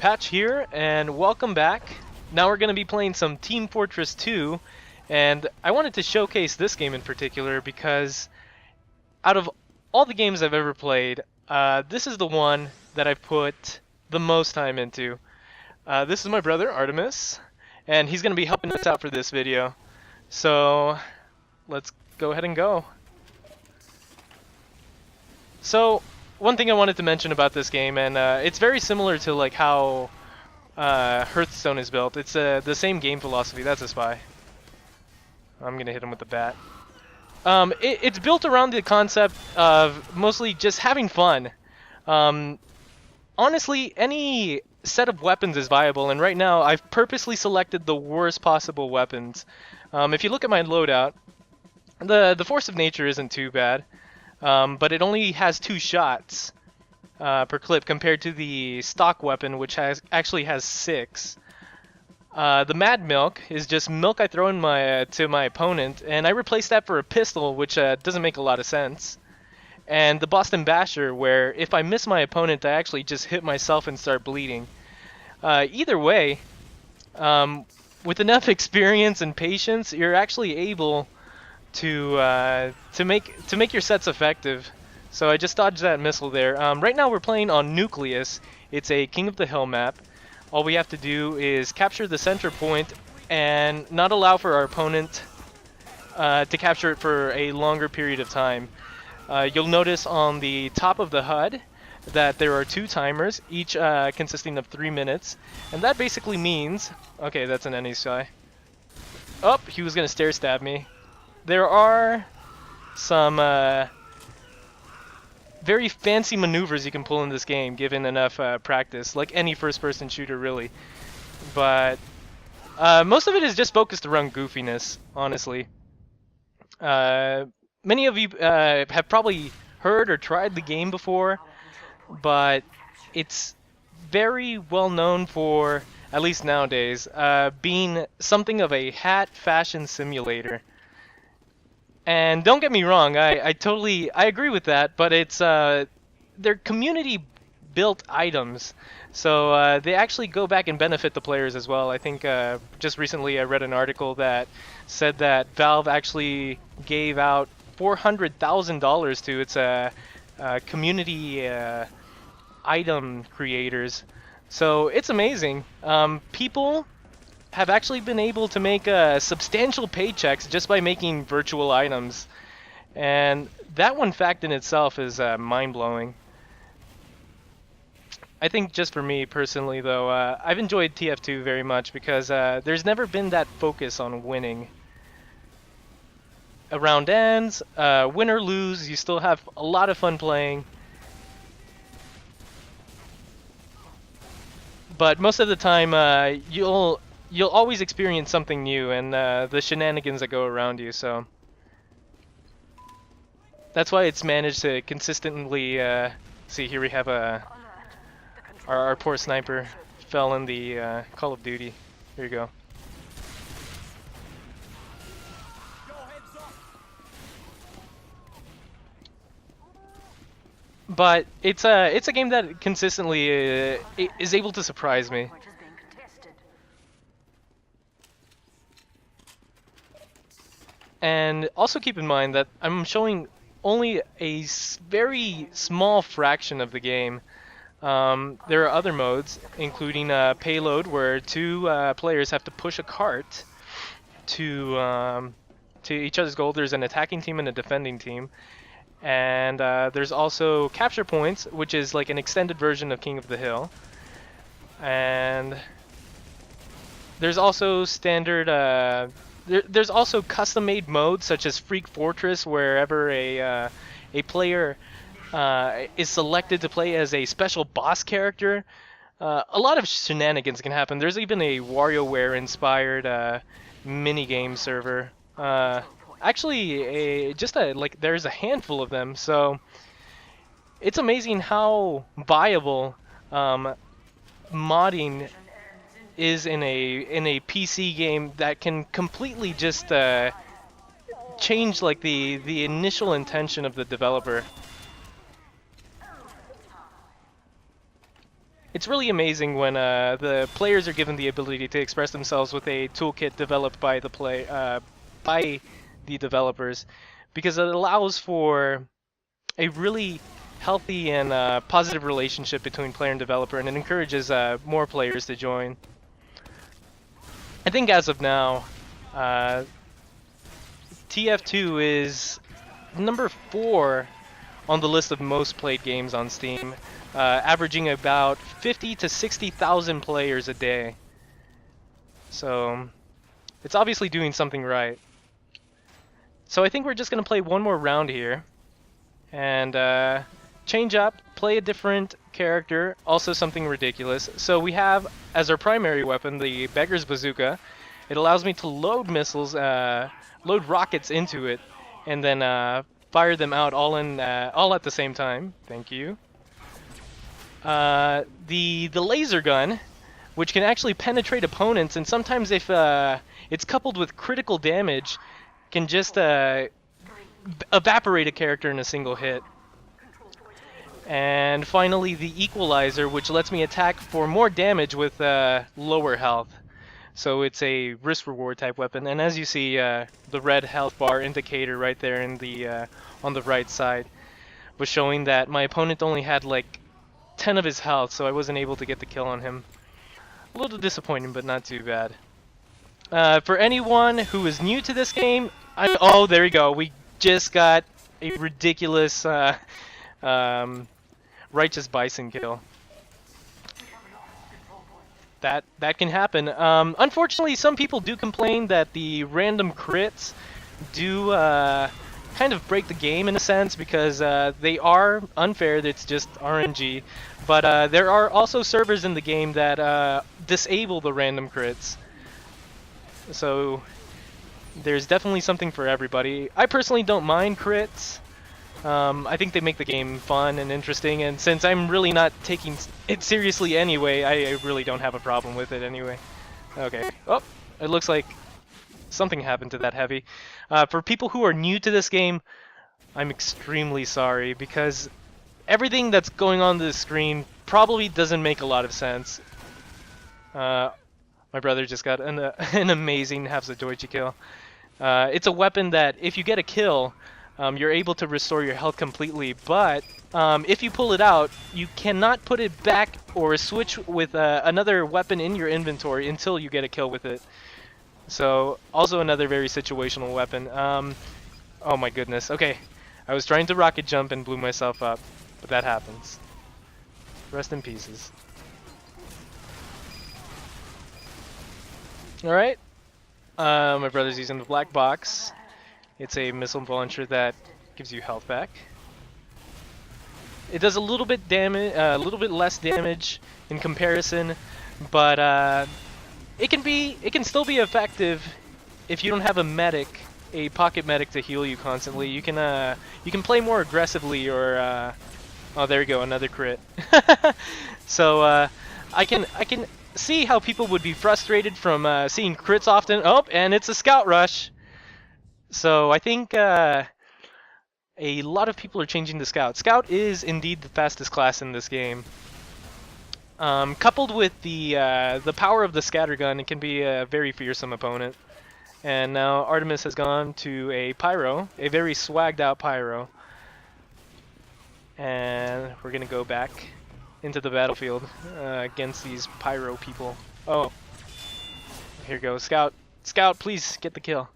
Patch here, and welcome back. Now we're going to be playing some Team Fortress 2, and I wanted to showcase this game in particular because out of all the games I've ever played, this is the one that I've put the most time into. This is my brother, Artemis, and he's going to be helping us out for this video. So, let's go ahead and go. So, one thing I wanted to mention about this game, and it's very similar to like how Hearthstone is built. It's the same game philosophy. That's a spy. I'm gonna hit him with the bat. It's built around the concept of mostly just having fun. Honestly, any set of weapons is viable, and right now I've purposely selected the worst possible weapons. If you look at my loadout, the Force of Nature isn't too bad. But it only has 2 shots per clip compared to the stock weapon, which actually has 6. The Mad Milk is just milk I throw in to my opponent, and I replace that for a pistol, which doesn't make a lot of sense. And the Boston Basher, where if I miss my opponent, I actually just hit myself and start bleeding. Either way, with enough experience and patience, you're actually able to make your sets effective. So I just dodged that missile there. Right now we're playing on Nucleus. It's a King of the Hill map. All we have to do is capture the center point and not allow for our opponent to capture it for a longer period of time. You'll notice on the top of the HUD that there are 2 timers, each consisting of 3 minutes, and that basically means, okay, that's an enemy spy. Oh, he was gonna stair stab me. There are some very fancy maneuvers you can pull in this game, given enough practice, like any first-person shooter, really. But most of it is just focused around goofiness, honestly. Many of you have probably heard or tried the game before, but it's very well known for, at least nowadays, being something of a hat fashion simulator. And don't get me wrong, I agree with that, but it's they're community built items, so they actually go back and benefit the players as well. I think just recently I read an article that said that Valve actually gave out $400,000 to its community item creators. So it's amazing. People have actually been able to make substantial paychecks just by making virtual items. And that one fact in itself is mind-blowing. I think just for me personally though, I've enjoyed TF2 very much because there's never been that focus on winning. A round ends, win or lose, you still have a lot of fun playing. But most of the time you'll always experience something new and the shenanigans that go around you, so that's why it's managed to consistently see, here we have our poor sniper fell in the Call of Duty. Here you go. But it's a game that consistently is able to surprise me. And also keep in mind that I'm showing only a very small fraction of the game. There are other modes, including payload, where 2 players have to push a cart to each other's goal. There's an attacking team and a defending team. And there's also capture points, which is like an extended version of King of the Hill. And there's also standard... There's also custom-made modes such as Freak Fortress, wherever a player is selected to play as a special boss character. A lot of shenanigans can happen. There's even a WarioWare-inspired mini-game server. Actually, there's a handful of them. So it's amazing how viable modding is in a PC game that can completely just change like the initial intention of the developer. It's really amazing when the players are given the ability to express themselves with a toolkit developed by by the developers, because it allows for a really healthy and positive relationship between player and developer, and it encourages more players to join. I think as of now, uh, TF2 is number 4 on the list of most played games on Steam, averaging about 50 to 60,000 players a day. So it's obviously doing something right. So I think we're just going to play one more round here and change up, play a different character, also something ridiculous. So we have as our primary weapon the Beggar's Bazooka. It allows me to load missiles, load rockets into it, and then fire them out all at the same time. Thank you. The laser gun, which can actually penetrate opponents, and sometimes if it's coupled with critical damage, can just evaporate a character in a single hit. And finally, the equalizer, which lets me attack for more damage with lower health. So it's a risk-reward type weapon. And as you see, the red health bar indicator right there in the on the right side was showing that my opponent only had like 10 of his health, so I wasn't able to get the kill on him. A little disappointing, but not too bad. For anyone who is new to this game, oh, there we go. We just got a ridiculous righteous bison kill. That can happen. Unfortunately, some people do complain that the random crits do kind of break the game in a sense, because they are unfair. It's just RNG. But there are also servers in the game that disable the random crits. So there's definitely something for everybody. I personally don't mind crits. I think they make the game fun and interesting, and since I'm really not taking it seriously anyway, I really don't have a problem with it anyway. Okay. Oh, it looks like something happened to that heavy. For people who are new to this game, I'm extremely sorry, because everything that's going on the screen probably doesn't make a lot of sense. My brother just got an amazing Hafsadoichi kill. It's a weapon that if you get a kill, you're able to restore your health completely, but if you pull it out, you cannot put it back or switch with another weapon in your inventory until you get a kill with it. So, also another very situational weapon. Oh my goodness. Okay, I was trying to rocket jump and blew myself up, but that happens. Rest in pieces. Alright. My brother's using the black box. It's a missile launcher that gives you health back. It does a little bit less damage in comparison, but it can still be effective if you don't have a medic, a pocket medic to heal you constantly. You can play more aggressively, or oh, there you go, another crit. So I can see how people would be frustrated from seeing crits often. Oh, and it's a scout rush. So I think a lot of people are changing to Scout. Scout is indeed the fastest class in this game. Coupled with the power of the scattergun, it can be a very fearsome opponent. And now Artemis has gone to a Pyro, a very swagged out Pyro. And we're gonna go back into the battlefield against these Pyro people. Oh, here goes Scout. Scout, please get the kill.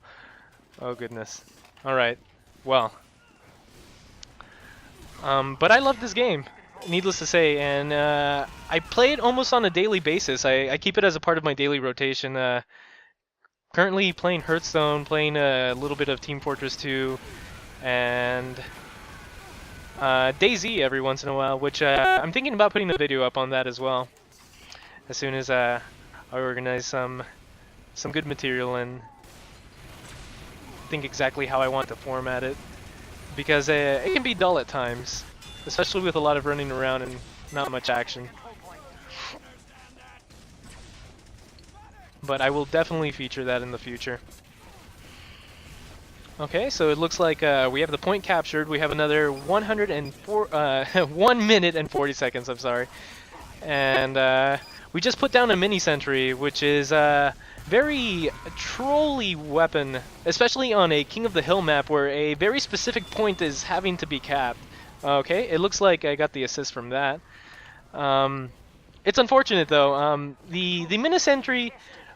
Oh goodness. Alright, well. But I love this game, needless to say, and I play it almost on a daily basis. I keep it as a part of my daily rotation. Currently playing Hearthstone, playing a little bit of Team Fortress 2, and DayZ every once in a while, which I'm thinking about putting a video up on that as well. As soon as I organize some good material and think exactly how I want to format it, because it can be dull at times, especially with a lot of running around and not much action. But I will definitely feature that in the future. Okay, so it looks like we have the point captured. We have another 1 minute and 40 seconds, I'm sorry. And we just put down a mini sentry, which is a very trolly weapon, especially on a King of the Hill map where a very specific point is having to be capped. Okay, it looks like I got the assist from that. It's unfortunate though. The mini sentry,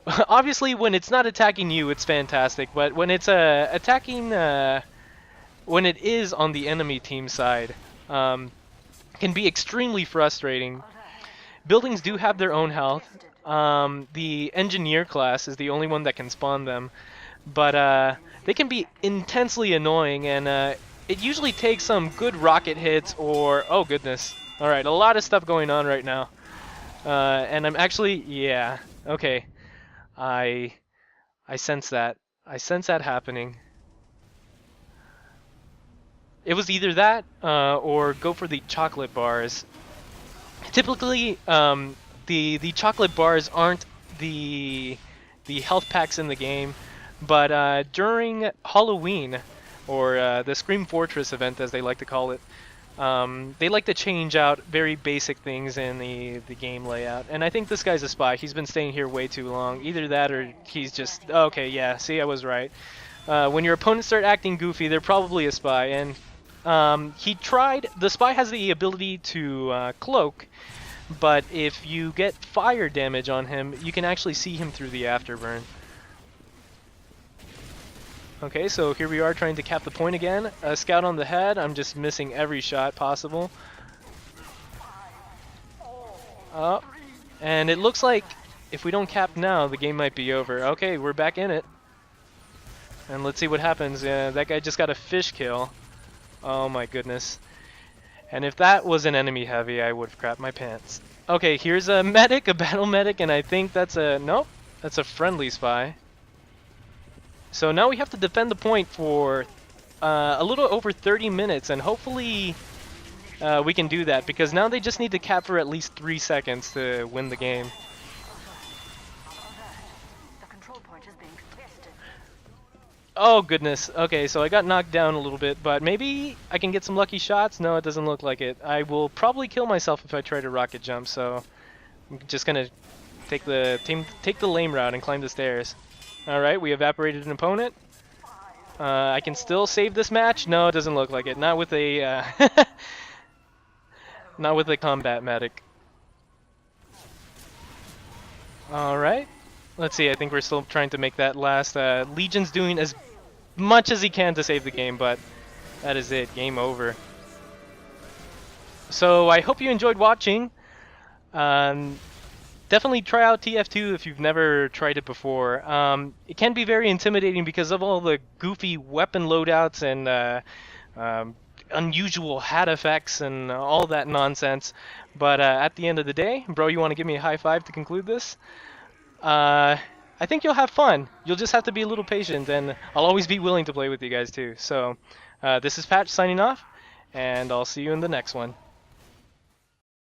obviously, when it's not attacking you, it's fantastic. But when it's attacking, when it is on the enemy team side, can be extremely frustrating. Buildings do have their own health. The engineer class is the only one that can spawn them, but they can be intensely annoying, and it usually takes some good rocket hits or oh goodness. All right, a lot of stuff going on right now, and I'm actually yeah okay. I sense that. I sense that happening. It was either that or go for the chocolate bars. Typically, the chocolate bars aren't the health packs in the game, but during Halloween or the Scream Fortress event, as they like to call it, they like to change out very basic things in the game layout. And I think this guy's a spy. He's been staying here way too long. Either that or he's just okay. Yeah, see, I was right. When your opponents start acting goofy, they're probably a spy. And he tried. The spy has the ability to cloak, but if you get fire damage on him, you can actually see him through the afterburn. Okay, so here we are trying to cap the point again. A scout on the head. I'm just missing every shot possible. Oh, and it looks like if we don't cap now, the game might be over. Okay, we're back in it. And let's see what happens. That guy just got a fish kill. Oh my goodness. And if that was an enemy heavy, I would have crapped my pants. Okay, here's a medic, a battle medic, and I think that's a... Nope, that's a friendly spy. So now we have to defend the point for a little over 30 minutes, and hopefully we can do that, because now they just need to cap for at least 3 seconds to win the game. Oh goodness, okay, so I got knocked down a little bit, but maybe I can get some lucky shots? No, it doesn't look like it. I will probably kill myself if I try to rocket jump, so I'm just gonna take the lame route and climb the stairs. Alright, we evaporated an opponent. I can still save this match? No, it doesn't look like it. Not with a not with a combat medic. Alright. Let's see, I think we're still trying to make that last. Legion's doing as much as he can to save the game, but that is it. Game over. So I hope you enjoyed watching. Definitely try out TF2 if you've never tried it before. It can be very intimidating because of all the goofy weapon loadouts and unusual hat effects and all that nonsense. But at the end of the day, bro, you want to give me a high five to conclude this? I think you'll have fun. You'll just have to be a little patient, and I'll always be willing to play with you guys too. So this is Patch signing off, and I'll see you in the next one.